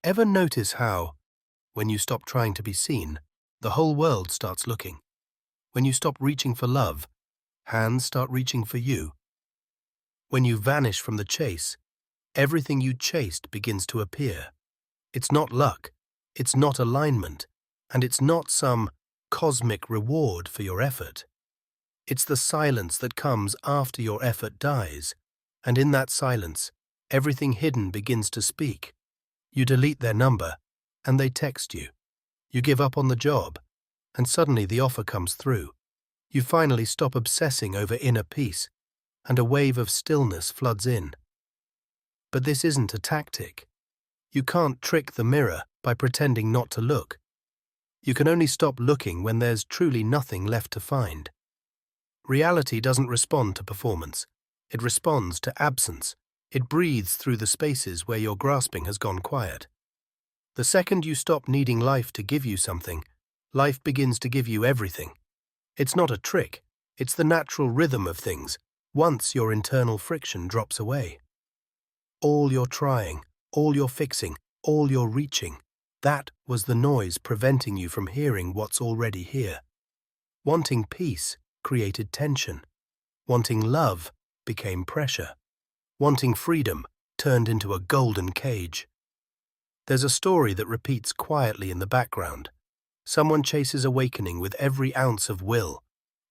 Ever notice how, when you stop trying to be seen, the whole world starts looking? When you stop reaching for love, hands start reaching for you. When you vanish from the chase, everything you chased begins to appear. It's not luck, it's not alignment, and it's not some cosmic reward for your effort. It's the silence that comes after your effort dies, and in that silence, everything hidden begins to speak. You delete their number, and they text you. You give up on the job, and suddenly the offer comes through. You finally stop obsessing over inner peace, and a wave of stillness floods in. But this isn't a tactic. You can't trick the mirror by pretending not to look. You can only stop looking when there's truly nothing left to find. Reality doesn't respond to performance. It responds to absence. It breathes through the spaces where your grasping has gone quiet. The second you stop needing life to give you something, life begins to give you everything. It's not a trick. It's the natural rhythm of things, once your internal friction drops away. All your trying, all your fixing, all your reaching, that was the noise preventing you from hearing what's already here. Wanting peace created tension. Wanting love became pressure. Wanting freedom turned into a golden cage. There's a story that repeats quietly in the background. Someone chases awakening with every ounce of will.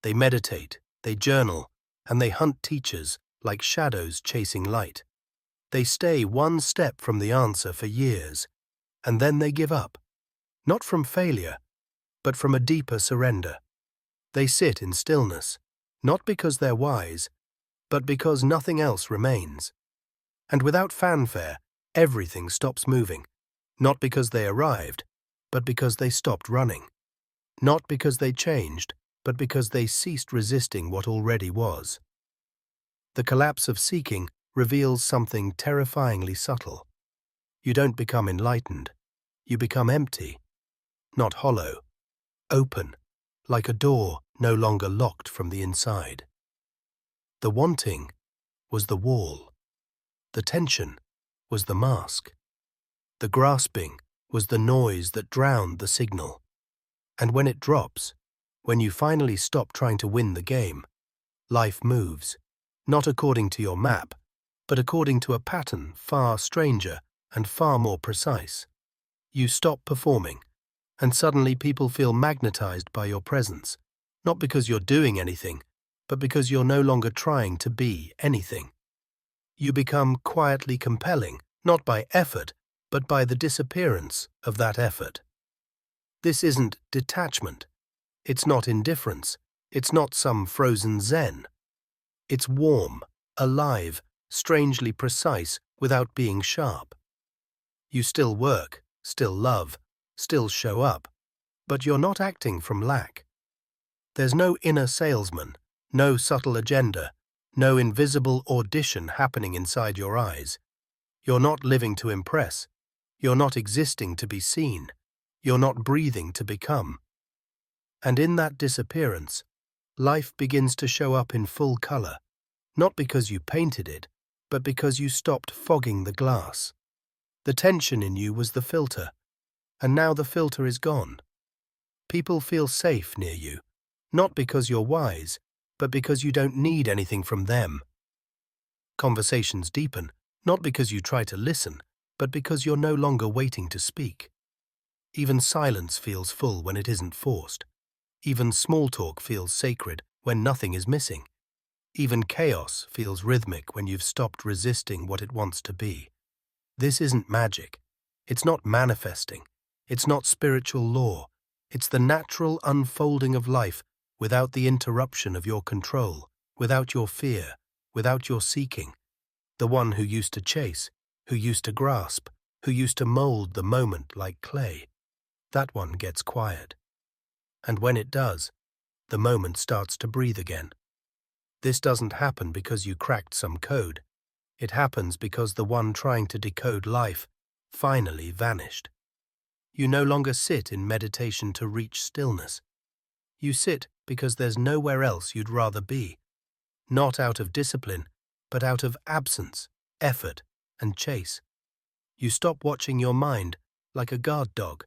They meditate, they journal, and they hunt teachers like shadows chasing light. They stay one step from the answer for years, and then they give up. Not from failure, but from a deeper surrender. They sit in stillness, not because they're wise, but because nothing else remains. And without fanfare, everything stops moving, not because they arrived, but because they stopped running. Not because they changed, but because they ceased resisting what already was. The collapse of seeking reveals something terrifyingly subtle. You don't become enlightened. You become empty, not hollow, open, like a door no longer locked from the inside. The wanting was the wall. The tension was the mask. The grasping was the noise that drowned the signal. And when it drops, when you finally stop trying to win the game, life moves, not according to your map, but according to a pattern far stranger and far more precise. You stop performing, and suddenly people feel magnetized by your presence, not because you're doing anything, but because you're no longer trying to be anything. You become quietly compelling, not by effort, but by the disappearance of that effort. This isn't detachment. It's not indifference. It's not some frozen zen. It's warm, alive, strangely precise without being sharp. You still work, still love, still show up, but you're not acting from lack. There's no inner salesman, no subtle agenda, no invisible audition happening inside your eyes. You're not living to impress. You're not existing to be seen. You're not breathing to become. And in that disappearance, life begins to show up in full color, not because you painted it, but because you stopped fogging the glass. The tension in you was the filter, and now the filter is gone. People feel safe near you, not because you're wise, but because you don't need anything from them. Conversations deepen, not because you try to listen, but because you're no longer waiting to speak. Even silence feels full when it isn't forced. Even small talk feels sacred when nothing is missing. Even chaos feels rhythmic when you've stopped resisting what it wants to be. This isn't magic. It's not manifesting. It's not spiritual law. It's the natural unfolding of life without the interruption of your control, without your fear, without your seeking. The one who used to chase, who used to grasp, who used to mold the moment like clay, that one gets quiet. And when it does, the moment starts to breathe again. This doesn't happen because you cracked some code. It happens because the one trying to decode life finally vanished. You no longer sit in meditation to reach stillness. You sit because there's nowhere else you'd rather be, not out of discipline, but out of absence, effort, and chase. You stop watching your mind like a guard dog.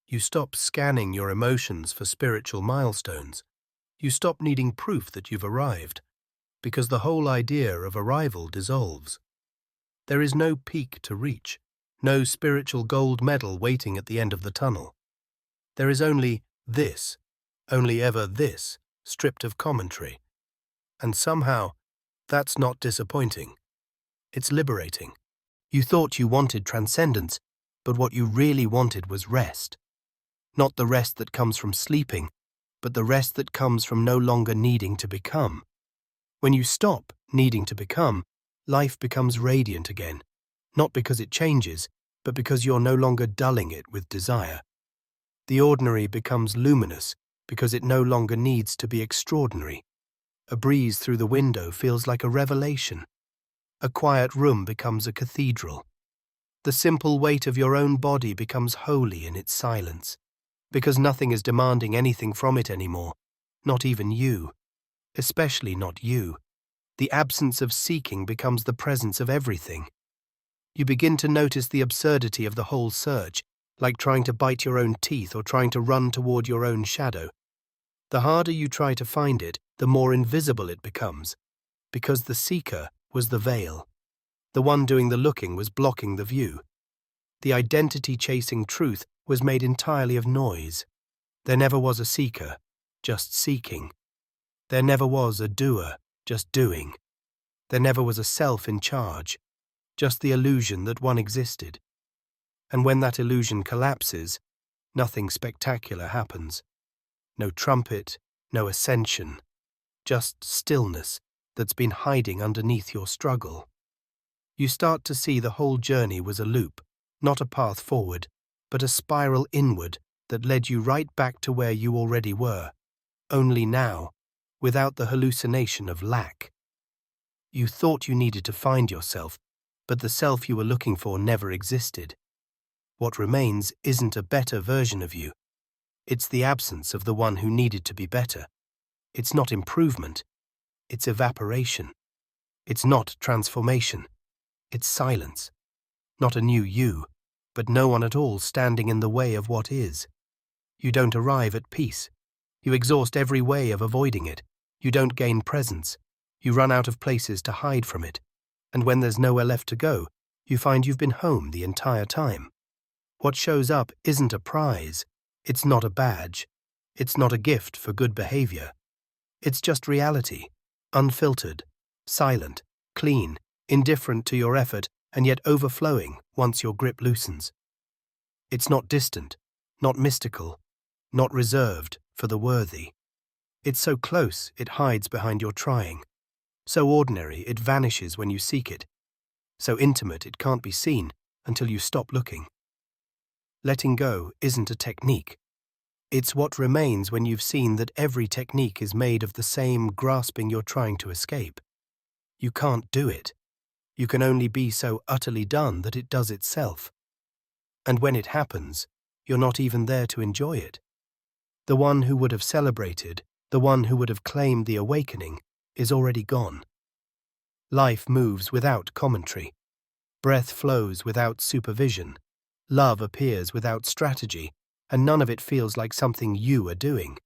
You stop scanning your emotions for spiritual milestones. You stop needing proof that you've arrived, because the whole idea of arrival dissolves. There is no peak to reach, no spiritual gold medal waiting at the end of the tunnel. There is only this, only ever this, stripped of commentary. And somehow, that's not disappointing. It's liberating. You thought you wanted transcendence, but what you really wanted was rest. Not the rest that comes from sleeping, but the rest that comes from no longer needing to become. When you stop needing to become, life becomes radiant again, not because it changes, but because you're no longer dulling it with desire. The ordinary becomes luminous because it no longer needs to be extraordinary. A breeze through the window feels like a revelation. A quiet room becomes a cathedral. The simple weight of your own body becomes holy in its silence, because nothing is demanding anything from it anymore, not even you, especially not you. The absence of seeking becomes the presence of everything. You begin to notice the absurdity of the whole search, like trying to bite your own teeth or trying to run toward your own shadow. The harder you try to find it, the more invisible it becomes, because the seeker was the veil. The one doing the looking was blocking the view. The identity-chasing truth was made entirely of noise. There never was a seeker, just seeking. There never was a doer, just doing. There never was a self in charge, just the illusion that one existed. And when that illusion collapses, nothing spectacular happens. No trumpet, no ascension, just stillness that's been hiding underneath your struggle. You start to see the whole journey was a loop, not a path forward, but a spiral inward that led you right back to where you already were, only now, without the hallucination of lack. You thought you needed to find yourself, but the self you were looking for never existed. What remains isn't a better version of you. It's the absence of the one who needed to be better. It's not improvement. It's evaporation. It's not transformation. It's silence. Not a new you, but no one at all standing in the way of what is. You don't arrive at peace. You exhaust every way of avoiding it. You don't gain presence. You run out of places to hide from it. And when there's nowhere left to go, you find you've been home the entire time. What shows up isn't a prize. It's not a badge. It's not a gift for good behavior. It's just reality, unfiltered, silent, clean, indifferent to your effort, and yet overflowing once your grip loosens. It's not distant, not mystical, not reserved for the worthy. It's so close it hides behind your trying. So ordinary it vanishes when you seek it. So intimate it can't be seen until you stop looking. Letting go isn't a technique. It's what remains when you've seen that every technique is made of the same grasping you're trying to escape. You can't do it. You can only be so utterly done that it does itself. And when it happens, you're not even there to enjoy it. The one who would have celebrated, the one who would have claimed the awakening, is already gone. Life moves without commentary. Breath flows without supervision. Love appears without strategy, and none of it feels like something you are doing.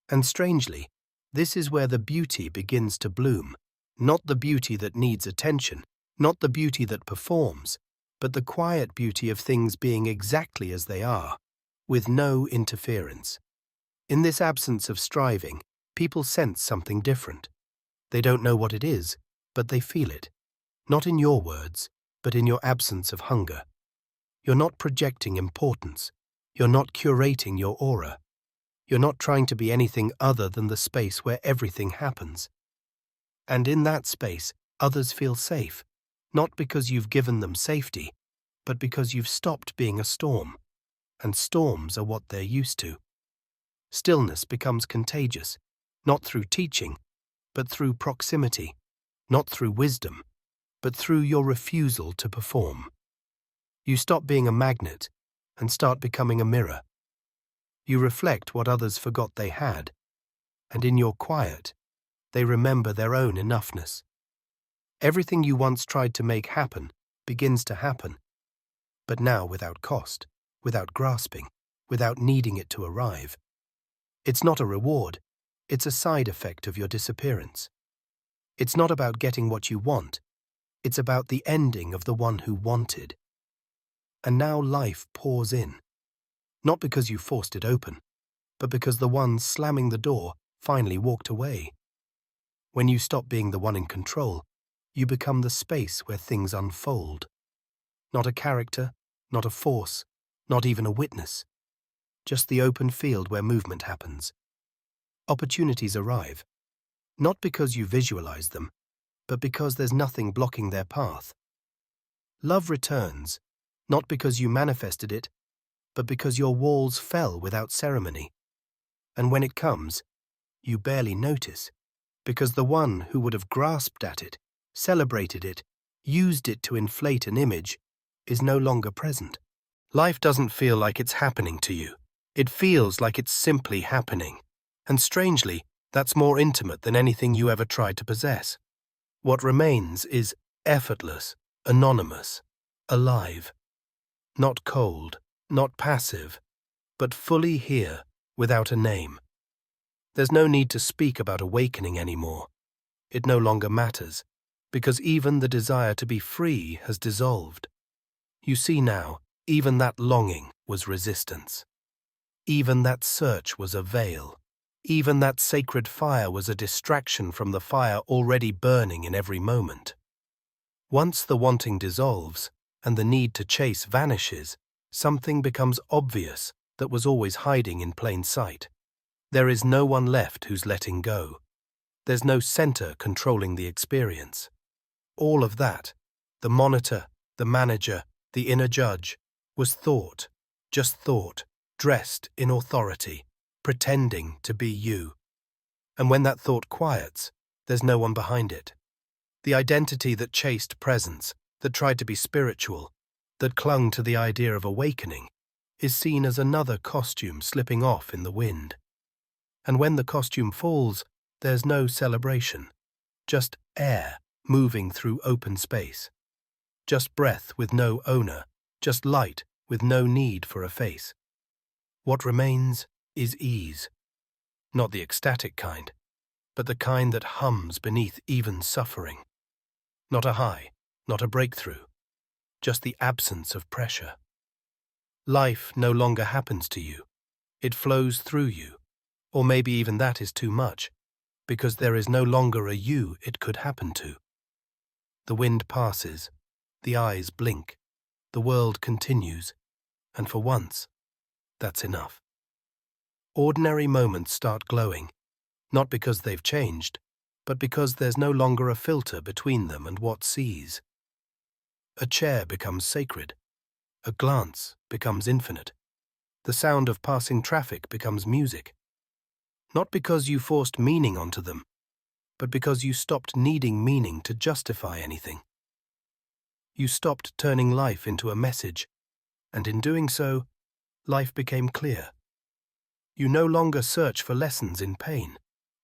And strangely, this is where the beauty begins to bloom. Not the beauty that needs attention, not the beauty that performs, but the quiet beauty of things being exactly as they are, with no interference. In this absence of striving, people sense something different. They don't know what it is, but they feel it. Not in your words, but in your absence of hunger. You're not projecting importance. You're not curating your aura. You're not trying to be anything other than the space where everything happens. And in that space, others feel safe, not because you've given them safety, but because you've stopped being a storm. And storms are what they're used to. Stillness becomes contagious, not through teaching, but through proximity, not through wisdom, but through your refusal to perform. You stop being a magnet and start becoming a mirror. You reflect what others forgot they had, and in your quiet, they remember their own enoughness. Everything you once tried to make happen begins to happen, but now without cost. without grasping, without needing it to arrive. It's not a reward, it's a side effect of your disappearance. It's not about getting what you want, it's about the ending of the one who wanted. And now life pours in, not because you forced it open, but because the one slamming the door finally walked away. When you stop being the one in control, you become the space where things unfold. Not a character, not a force, not even a witness. Just the open field where movement happens. Opportunities arrive, not because you visualize them, but because there's nothing blocking their path. Love returns, not because you manifested it, but because your walls fell without ceremony. And when it comes, you barely notice, because the one who would have grasped at it, celebrated it, used it to inflate an image, is no longer present. Life doesn't feel like it's happening to you. It feels like it's simply happening. And strangely, that's more intimate than anything you ever tried to possess. What remains is effortless, anonymous, alive. Not cold, not passive, but fully here, without a name. There's no need to speak about awakening anymore. It no longer matters, because even the desire to be free has dissolved. You see now, even that longing was resistance. Even that search was a veil. Even that sacred fire was a distraction from the fire already burning in every moment. Once the wanting dissolves, and the need to chase vanishes, something becomes obvious that was always hiding in plain sight. There is no one left who's letting go. There's no center controlling the experience. All of that, the monitor, the manager, the inner judge, was thought, just thought, dressed in authority, pretending to be you. And when that thought quiets, there's no one behind it. The identity that chased presence, that tried to be spiritual, that clung to the idea of awakening, is seen as another costume slipping off in the wind. And when the costume falls, there's no celebration, just air moving through open space, just breath with no owner, just light with no need for a face. What remains is ease, not the ecstatic kind, but the kind that hums beneath even suffering. Not a high, not a breakthrough, just the absence of pressure. Life no longer happens to you, it flows through you, or maybe even that is too much, because there is no longer a you it could happen to. The wind passes, the eyes blink, the world continues, and for once, that's enough. Ordinary moments start glowing, not because they've changed, but because there's no longer a filter between them and what sees. A chair becomes sacred, a glance becomes infinite, the sound of passing traffic becomes music. Not because you forced meaning onto them, but because you stopped needing meaning to justify anything. You stopped turning life into a message, and in doing so, life became clear. You no longer search for lessons in pain.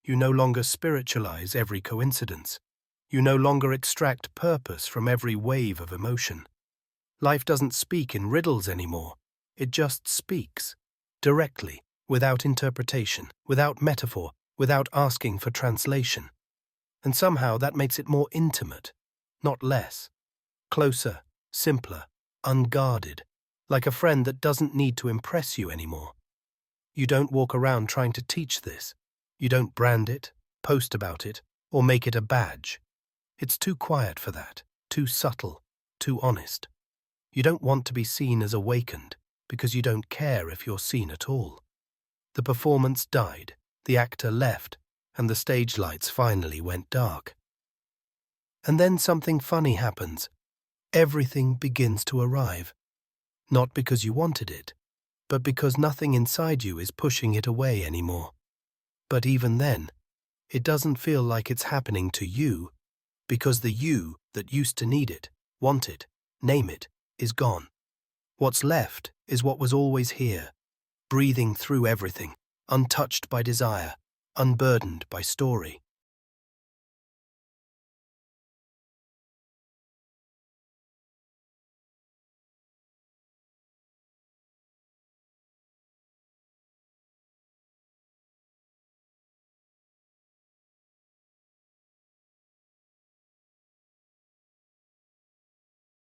You no longer spiritualize every coincidence. You no longer extract purpose from every wave of emotion. Life doesn't speak in riddles anymore. It just speaks, directly, without interpretation, without metaphor, without asking for translation. And somehow that makes it more intimate, not less. Closer, simpler, unguarded, like a friend that doesn't need to impress you anymore. You don't walk around trying to teach this. You don't brand it, post about it, or make it a badge. It's too quiet for that, too subtle, too honest. You don't want to be seen as awakened, because you don't care if you're seen at all. The performance died, the actor left, and the stage lights finally went dark. And then something funny happens. Everything begins to arrive. Not because you wanted it, but because nothing inside you is pushing it away anymore. But even then, it doesn't feel like it's happening to you, because the you that used to need it, want it, name it, is gone. What's left is what was always here, breathing through everything, untouched by desire, unburdened by story.